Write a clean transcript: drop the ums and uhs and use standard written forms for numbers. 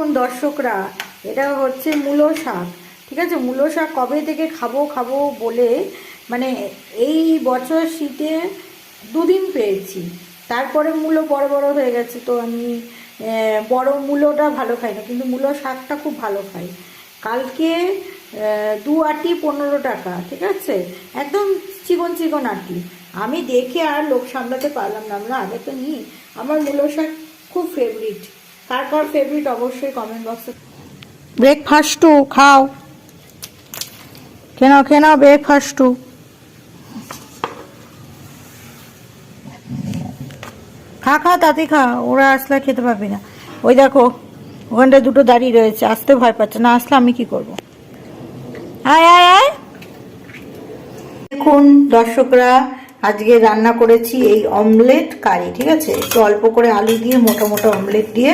দেখুন দর্শকরা, এটা হচ্ছে মূলো শাক, ঠিক আছে। মূলো শাক কবে থেকে খাবো খাবো বলে মানে এই বছর শীতে 2 দিন পেয়েছি, তারপরে মূলো বড় বড় হয়ে গেছে, তো আমি বড় মূলোটা ভালো খাই না, কিন্তু মূলো শাকটা খুব ভালো খাই। কালকে 2 আটি 15 টাকা, ঠিক আছে, একদম চিকন চিকন আটি। আমি দেখে আর লোক সামলাতে পারলাম না, আমরা আগে তো নিই। আমার মূলো শাক খুব ফেভারিট। কার কার ফেভারিট অবশ্যই কমেন্ট বক্সে। ব্রেকফাস্টও খাও, খেয়ে নাও ব্রেকফাস্টও। খা তাতে খা, ওরা আসলে খেতে পারবি না। ওই দেখো ওখানটা দুটো দাঁড়িয়ে রয়েছে, আসতে ভয় পাচ্ছে না, আসলে আমি কি করব। আয় আয় আয়। দেখুন দর্শকরা, আজকে রান্না করেছি এই অমলেট কারি, ঠিক আছে। একটু অল্প করে আলু দিয়ে মোটা মোটা অমলেট দিয়ে